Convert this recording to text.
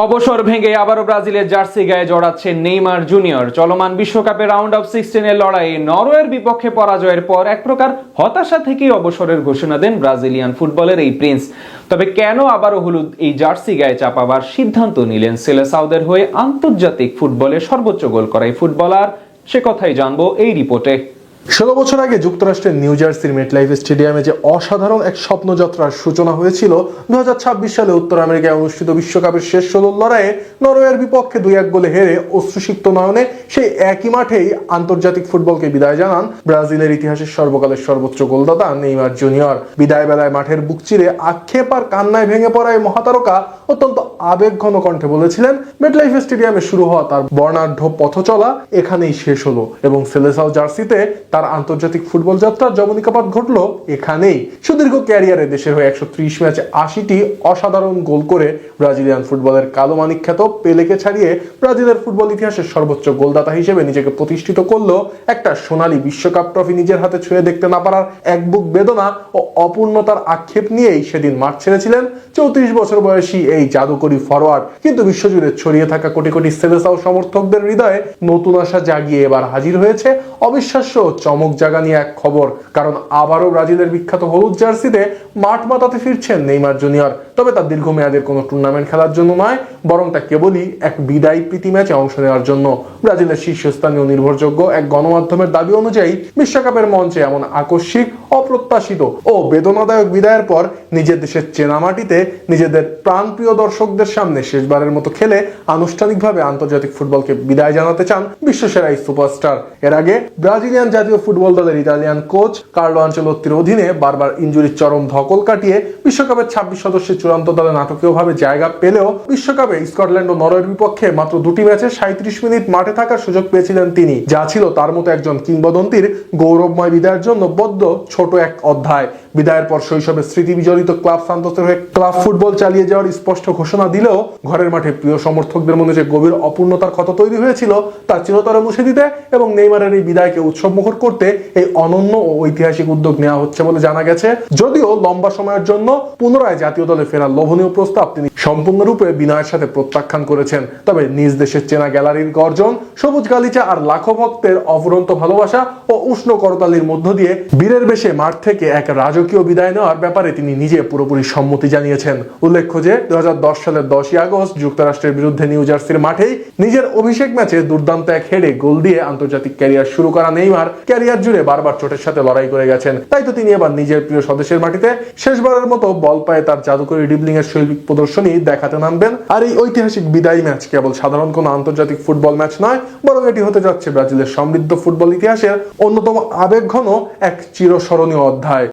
অবসর ভেঙে আবারও ব্রাজিলের জার্সি গায়ে জড়াচ্ছে নেইমার জুনিয়র। চলমান বিশ্বকাপে রাউন্ড অফ 16 লড়াইয়ে নরওয়ের বিপক্ষে পরাজয়ের পর এক প্রকার হতাশা থেকেই অবসরের ঘোষণা দেন ব্রাজিলিয়ান ফুটবলের এই প্রিন্স। তবে কেন আবারও হলুদ এই জার্সি গায়ে চাপাবার সিদ্ধান্ত নিলেন সেলেসাওদের হয়ে আন্তর্জাতিক ফুটবলে সর্বোচ্চ গোল করা এই ফুটবলার, সে কথাই জানবো এই রিপোর্টে। 16 বছর আগে যুক্তরাষ্ট্রের নিউ জার্সির মেটলাইফ স্টেডিয়ামে যে অসাধারণ এক স্বপ্নযাত্রার সূচনা হয়েছিল 2026 সালে উত্তর আমেরিকায় অনুষ্ঠিত বিশ্বকাপের শেষ 16 লড়াইয়ে নরওয়ের বিপক্ষে 2-1 গোলে হেরে অশ্রুসিক্ত নয়নে সেই একই মাঠেই আন্তর্জাতিক ফুটবলকে বিদায় জানান ব্রাজিলের ইতিহাসের সর্বকালের সর্বোচ্চ গোলদাতা নেইমার জুনিয়র। বিদায় বেলায় মাঠের বুক চিরে আক্ষেপ আর কান্নায় ভেঙে পড়া এই মহাতারকা অত্যন্ত আবেগঘন কণ্ঠে বলেছিলেন, মেটলাইফ স্টেডিয়ামে শুরু হওয়া তার বর্ণাঢ্য পথচলা এখানেই শেষ হলো এবং সেলেসাও জার্সিতে তার আন্তর্জাতিক ফুটবল যাত্রার যবনিকাপাত ঘটলো এখানেই। সুদীর্ঘ ক্যারিয়ারে দেশের হয়ে 130 ম্যাচে 80টি অসাধারণ গোল করে ব্রাজিলিয়ান ফুটবলের কালো মানিক খ্যাত পেলেকে ছাড়িয়ে ব্রাজিলের ফুটবল ইতিহাসের সর্বোচ্চ গোলদাতা হিসেবে নিজেকে প্রতিষ্ঠিত করলো একটা সোনালী বিশ্বকাপ ট্রফি নিজের হাতে ছুঁয়ে দেখতে না পারার এক বুক বেদনা ও অপূর্ণতার আক্ষেপ নিয়েই সেদিন মাঠ ছেড়েছিলেন 34 বছর বয়সী এই জাদুকরী ফরওয়ার্ড। কিন্তু বিশ্বজুড়ে ছড়িয়ে থাকা কোটি কোটি সেলেসাও সমর্থকদের হৃদয়ে নতুন আশা জাগিয়ে এবার হাজির হয়েছে অবিশ্বাস্য চমক জাগানি এক খবর, কারণ আবারও ব্রাজিলের বিখ্যাত হলুদ জার্সিতে মাঠ মাতাতে ফিরছেন নেইমার জুনিয়র। তবে তার দীর্ঘমেয়াদের কোনো টুর্নামেন্ট খেলার জন্য নয়, বরং তা কেবলই এক বিদায় প্রীতি ম্যাচে অংশ নেওয়ার জন্য। ব্রাজিলের শীর্ষস্থানীয় নির্ভরযোগ্য এক গণমাধ্যমের দাবি অনুযায়ী বিশ্বকাপের মঞ্চে এমন আকস্মিক, অপ্রত্যাশিত ও বেদনাদায়ক বিদায়ের পর নিজের দেশের চেনা মাটিতে নিজেদের প্রাণপ্রিয় দর্শকদের সামনে শেষবারের মতো খেলে আনুষ্ঠানিকভাবে আন্তর্জাতিক ফুটবলকে বিদায় জানাতে চান বিশ্বসেরা এই সুপারস্টার। এর আগে ব্রাজিলিয়ান জাতীয় ফুটবল দলের ইতালিয়ান কোচ কার্লো আনচেলোত্তির অধীনে বারবার ইনজুরির চরম ধকল কাটিয়ে বিশ্বকাপের 26 সদস্যের চূড়ান্ত দলে নাটকীয়ভাবে জায়গা পেলেও বিশ্বকাপে স্কটল্যান্ড ও নরওয়ের বিপক্ষে মাত্র 2টি ম্যাচে 37 মিনিট মাঠে থাকার সুযোগ পেয়েছিলেন তিনি, যা ছিল তার মতো একজন কিংবদন্তির গৌরবময় বিদায়ের জন্য বদ্ধ ছোট এক অধ্যায়। বিদায়ের পর শৈশবের স্মৃতি বিজড়িত ক্লাব সান্তোসের হয়ে ক্লাব ফুটবল চালিয়ে যাওয়ার স্পষ্ট ঘোষণা দিলেও ঘরের মাঠে প্রিয় সমর্থকদের মধ্যে যে গভীর অপূর্ণতার ক্ষত তৈরি হয়েছিল তা চিরতরে মুছে দিতে এবং নেইমারের এই বিদায়কে উৎসবমুখর করতে এই অনন্য ও ঐতিহাসিক উদ্যোগ নেওয়া হচ্ছে বলে জানা গেছে। যদিও লম্বা সময়ের জন্য পুনরায় জাতীয় দলে ফেরার লোভনীয় প্রস্তাব তিনি সম্পূর্ণরূপে বিনয়ের সাথে প্রত্যাখ্যান করেছেন, তবে নিজ দেশের চেনা গ্যালারির গর্জন, সবুজ গালিচা আর লাখো ভক্তের অফুরন্ত ভালোবাসা ও উষ্ণ করতালির মধ্য দিয়ে বীরের বেশে মাঠ থেকে এক রাজকীয় বিদায় নেওয়ার ব্যাপারে তিনি নিজে পুরোপুরি সম্মতি জানিয়েছেন। উল্লেখ্য যে 2010 সালের 10ই আগস্ট যুক্তরাষ্ট্রের বিরুদ্ধে নিউ জার্সির মাঠেই নিজের অভিষেক ম্যাচে দুর্দান্ত এক হেডে গোল দিয়ে আন্তর্জাতিক ক্যারিয়ার শুরু করা নেইমার ক্যারিয়ার জুড়ে বারবার চোটের সাথে লড়াই করে গেছেন। তাই তো তিনি এবার নিজের প্রিয় স্বদেশের মাটিতে শেষবারের মতো বল পায়ে তার জাদুকরী ড্রিবলিং এর শৈল্পিক প্রদর্শনী দেখাতে নামবেন। আর এই ঐতিহাসিক বিদায়ী ম্যাচ কেবল সাধারণ কোনো আন্তর্জাতিক ফুটবল ম্যাচ নয়, বরং এটি হতে যাচ্ছে ব্রাজিলের সমৃদ্ধ ফুটবল ইতিহাসের অন্যতম আবেগঘন এক চিরস্মরণীয় অধ্যায়।